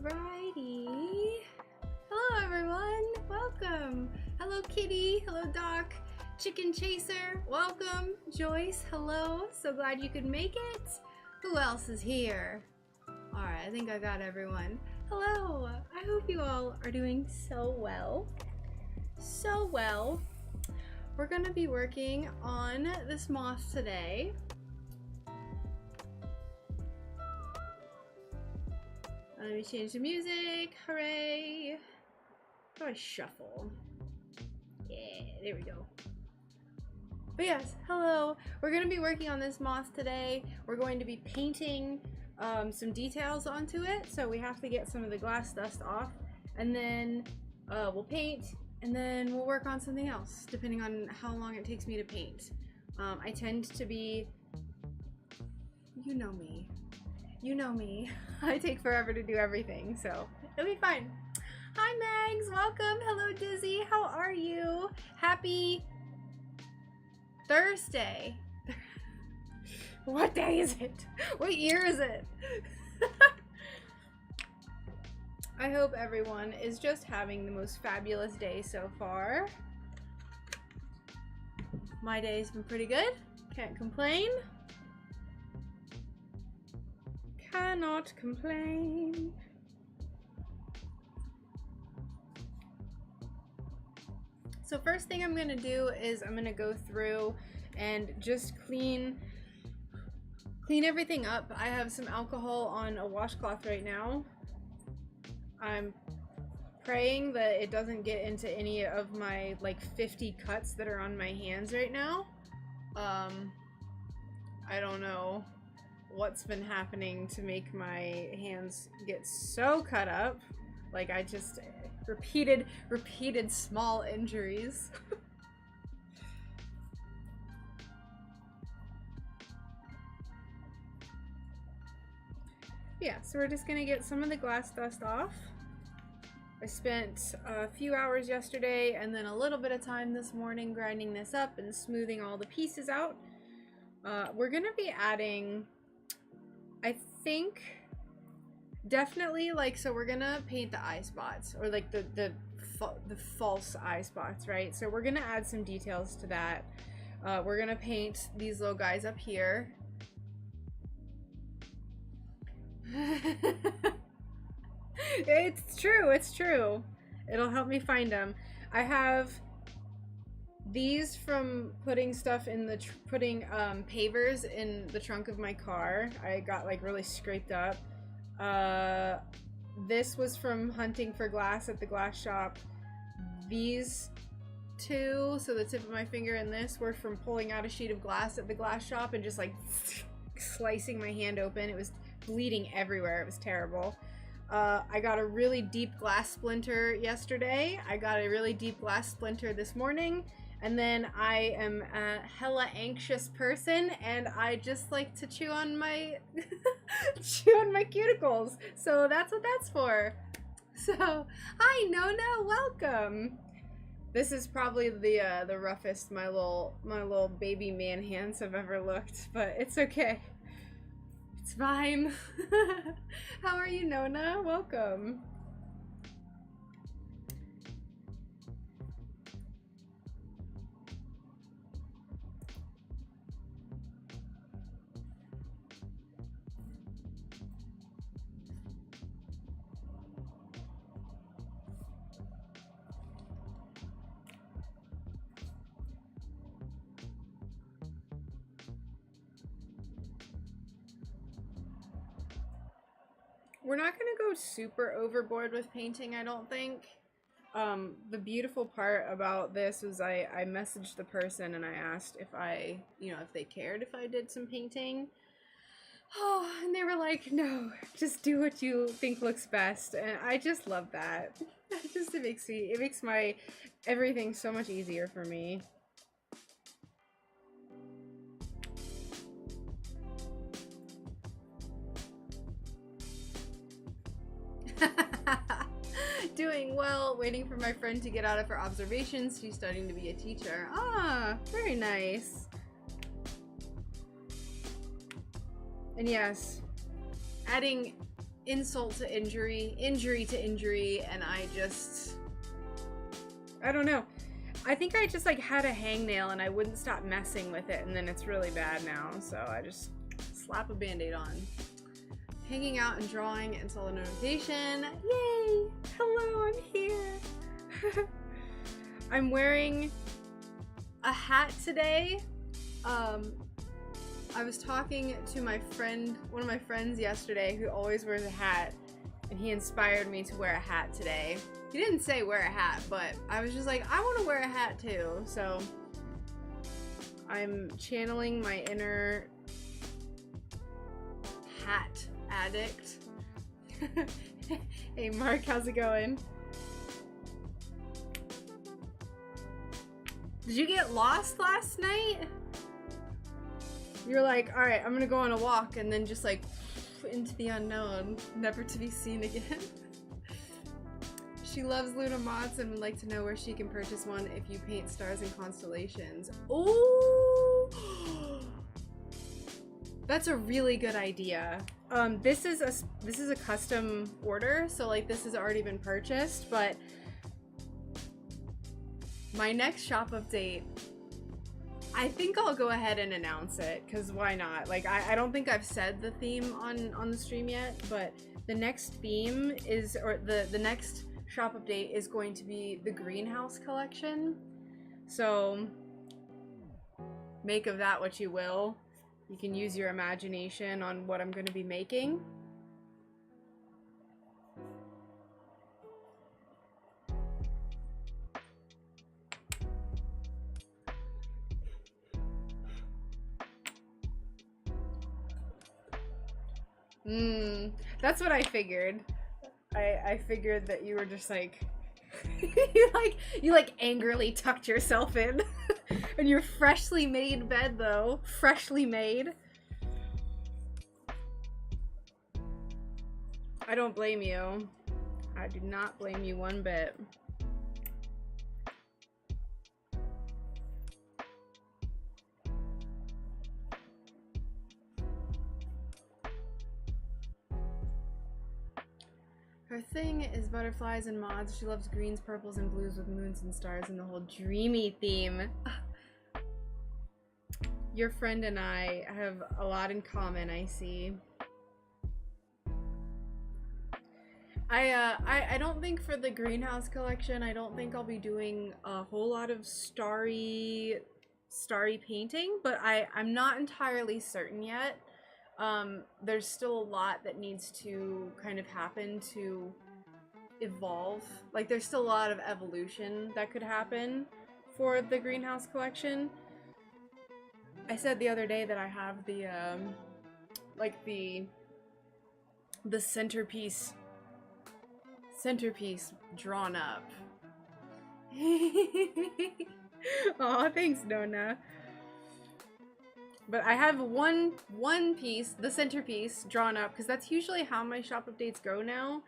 Alrighty. Hello everyone, welcome. Hello Kitty, hello Doc, Chicken Chaser, welcome. Joyce, hello, so glad you could make it. Who else is here? Alright, I think I got everyone. Hello, I hope you all are doing so well. So well. We're gonna be working on this moth today. Let me change the music, hooray! How do I shuffle? Yeah, there we go. But yes, hello. We're gonna be working on this moth today. We're going to be painting some details onto it. So we have to get some of the glass dust off, and then we'll paint, and then we'll work on something else, depending on how long it takes me to paint. I tend to be, you know me. You know me. I take forever to do everything, so it'll be fine. Hi Megs, welcome. Hello Dizzy, how are you? Happy Thursday. What day is it? What year is it? I hope everyone is just having the most fabulous day so far. My day's been pretty good. Can't complain. Cannot complain. So first thing I'm gonna do is I'm gonna go through and just clean everything up. I have some alcohol on a washcloth right now. I'm praying that it doesn't get into any of my like 50 cuts that are on my hands right now. I don't know what's been happening to make my hands get so cut up. Like I just repeated small injuries. Yeah, so we're just gonna get some of the glass dust off. I spent a few hours yesterday and then a little bit of time this morning grinding this up and smoothing all the pieces out. We're gonna be adding, I think, definitely, like, so we're gonna paint the eye spots, or like the false eye spots, right? So we're gonna add some details to that. We're gonna paint these little guys up here. It's true, it's true. It'll help me find them. I have these from putting stuff in the putting pavers in the trunk of my car. I got like really scraped up. This was from hunting for glass at the glass shop. These two, so the tip of my finger and this, were from pulling out a sheet of glass at the glass shop and just like slicing my hand open. It was bleeding everywhere. It was terrible. I got a really deep glass splinter yesterday. I got a really deep glass splinter this morning. And then I am a hella anxious person, and I just like to chew on my cuticles. So that's what that's for. So, hi Nona, welcome. This is probably the roughest my little baby man hands have ever looked, but it's okay. It's fine. How are you, Nona? Welcome. We're not gonna go super overboard with painting, I don't think. The beautiful part about this was I messaged the person and I asked if if they cared if I did some painting. Oh, and they were like, no, just do what you think looks best. And I just love that. It makes my everything so much easier for me. Doing well, waiting for my friend to get out of her observations. She's studying to be a teacher. Ah, very nice. And yes, adding insult to injury, injury to injury, and I don't know. I think I just like had a hangnail and I wouldn't stop messing with it, and then it's really bad now, so I just slap a band-aid on. Hanging out and drawing until the notification. Yay! Hello, I'm here. I'm wearing a hat today. I was talking to my friend, one of my friends yesterday, who always wears a hat, and he inspired me to wear a hat today. He didn't say wear a hat, but I was just like, I want to wear a hat too. So I'm channeling my inner hat addict. Hey Mark, how's it going? Did you get lost last night? You're like, all right, I'm gonna go on a walk, and then just like into the unknown, never to be seen again. She loves Luna Moths and would like to know where she can purchase one if you paint stars and constellations. Ooh! That's a really good idea. This is a custom order, so like this has already been purchased, but my next shop update, I think I'll go ahead and announce it, because why not? Like, I don't think I've said the theme on the stream yet, but the next theme is, or the next shop update is going to be the greenhouse collection. So make of that what you will. You can use your imagination on what I'm going to be making. That's what I figured. I figured that you were just like you like angrily tucked yourself in in your freshly made bed though. Freshly made. I don't blame you. I do not blame you one bit. Her thing is butterflies and moths. She loves greens, purples, and blues with moons and stars and the whole dreamy theme. Your friend and I have a lot in common, I see. I don't think for the greenhouse collection, I don't think I'll be doing a whole lot of starry painting, but I'm not entirely certain yet. There's still a lot that needs to kind of happen to evolve. Like, there's still a lot of evolution that could happen for the greenhouse collection. I said the other day that I have the, like the centerpiece drawn up. Aw, thanks, Nona. But I have one piece, the centerpiece, drawn up, because that's usually how my shop updates go now,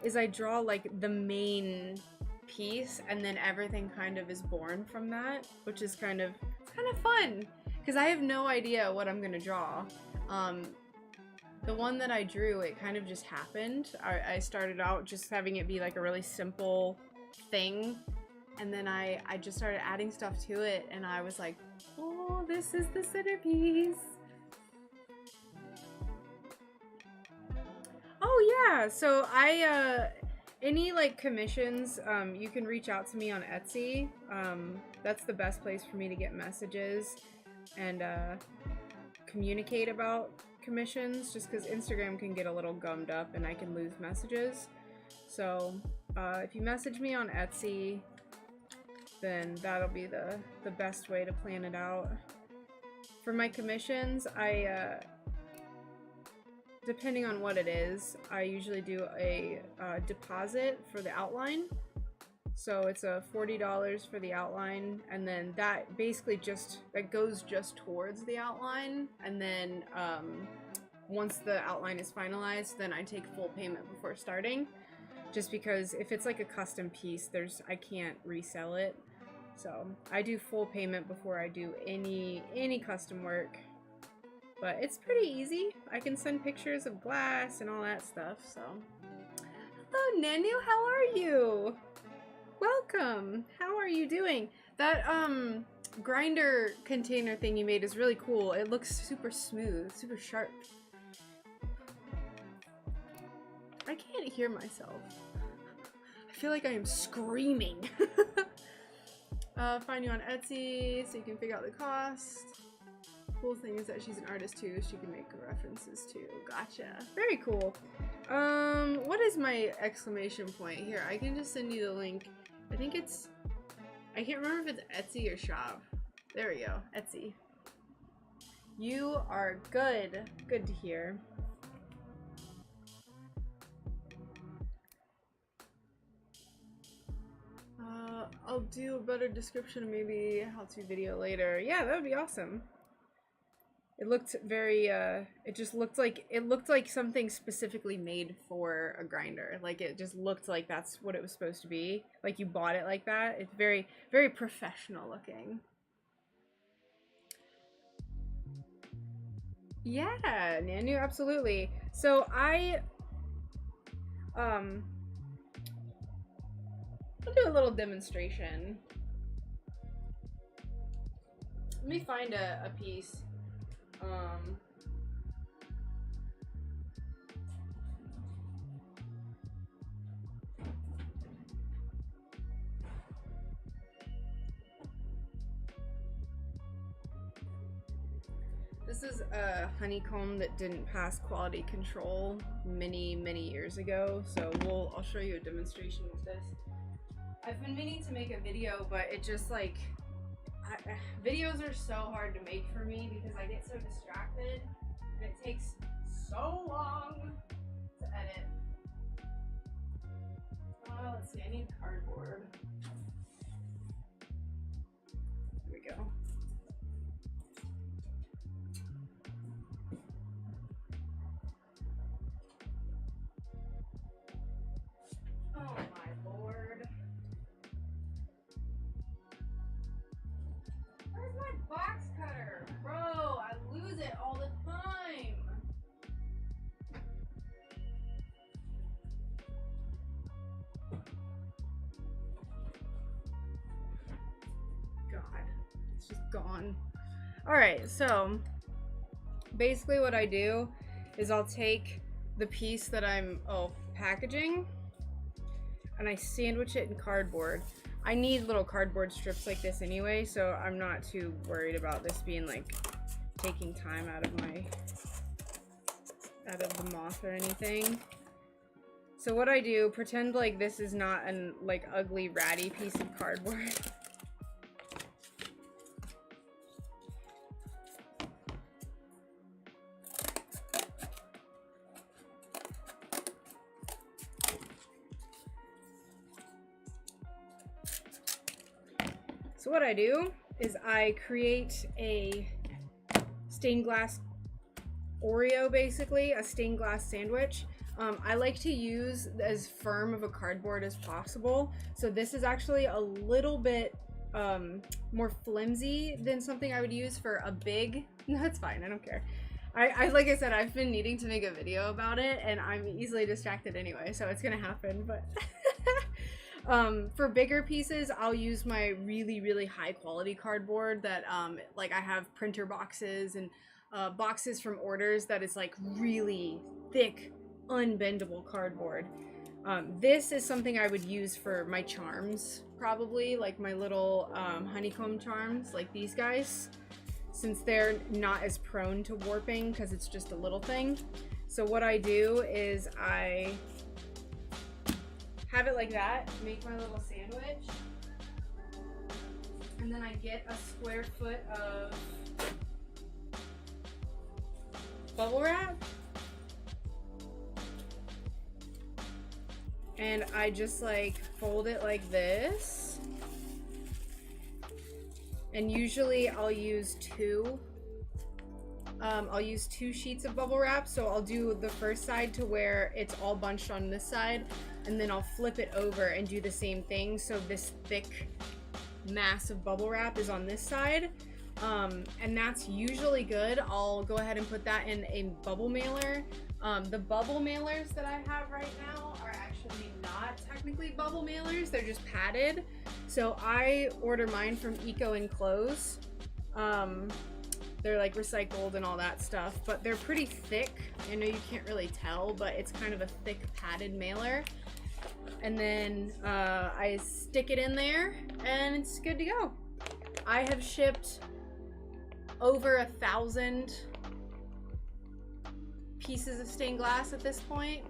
is I draw like the main piece and then everything kind of is born from that, which is kind of fun, because I have no idea what I'm gonna draw. The one that I drew, it kind of just happened. I started out just having it be like a really simple thing, and then I just started adding stuff to it, and I was like, oh, this is the centerpiece. Oh yeah, so any like commissions, you can reach out to me on Etsy. That's the best place for me to get messages and communicate about commissions, just because Instagram can get a little gummed up and I can lose messages. So if you message me on Etsy, then that'll be the best way to plan it out. For my commissions, I depending on what it is, I usually do a deposit for the outline. So it's a $40 for the outline, and then that basically that goes just towards the outline, and then once the outline is finalized, then I take full payment before starting, just because if it's like a custom piece, I can't resell it. So I do full payment before I do any custom work. But it's pretty easy. I can send pictures of glass and all that stuff, so. Hello, Nanu, how are you? Welcome. How are you doing? That, grinder container thing you made is really cool. It looks super smooth, super sharp. I can't hear myself. I feel like I am screaming. Find you on Etsy so you can figure out the cost. Cool thing is that she's an artist too. She can make references too. Gotcha. Very cool. What is my exclamation point here? I can just send you the link. I think it's, I can't remember if it's Etsy or shop. There we go. Etsy. You are good. Good to hear. I'll do a better description and maybe how-to video later. Yeah, that would be awesome. It looked very, it just looked like, it looked like something specifically made for a grinder. Like, it just looked like that's what it was supposed to be. Like, you bought it like that. It's very, very professional looking. Yeah, Nanu, absolutely. So, I'll do a little demonstration. Let me find a piece. This is a honeycomb that didn't pass quality control many years ago, so I'll show you a demonstration of this. I've been meaning to make a video, but it just like, videos are so hard to make for me because I get so distracted and it takes so long to edit. Let's see, I need cardboard. Here we go. Oh my lord. Where's my box cutter? Bro, I lose it all the time. God, it's just gone. Alright, so basically what I do is I'll take the piece that I'm packaging and I sandwich it in cardboard. I need little cardboard strips like this anyway, so I'm not too worried about this being like taking time out of the moth or anything. So what I do, pretend like this is not an like ugly ratty piece of cardboard. So what I do is I create a stained glass Oreo, basically, a stained glass sandwich. I like to use as firm of a cardboard as possible. So this is actually a little bit more flimsy than something I would use for a big, no, that's fine, I don't care. I like I said, I've been needing to make a video about it and I'm easily distracted anyway, so it's gonna happen, but for bigger pieces, I'll use my really high quality cardboard that like I have printer boxes and boxes from orders that is like really thick, unbendable cardboard. This is something I would use for my charms, probably, like my little honeycomb charms, like these guys, since they're not as prone to warping because it's just a little thing. So what I do is I have it like that, make my little sandwich, and then I get a square foot of bubble wrap, and I just like fold it like this, and usually I'll use two sheets of bubble wrap. So I'll do the first side to where it's all bunched on this side, and then I'll flip it over and do the same thing. So this thick mass of bubble wrap is on this side. And that's usually good. I'll go ahead and put that in a bubble mailer. The bubble mailers that I have right now are actually not technically bubble mailers, they're just padded. So I order mine from Eco Enclose. They're like recycled and all that stuff, but they're pretty thick. I know you can't really tell, but it's kind of a thick padded mailer. And then I stick it in there and it's good to go. I have shipped over 1,000 pieces of stained glass at this point.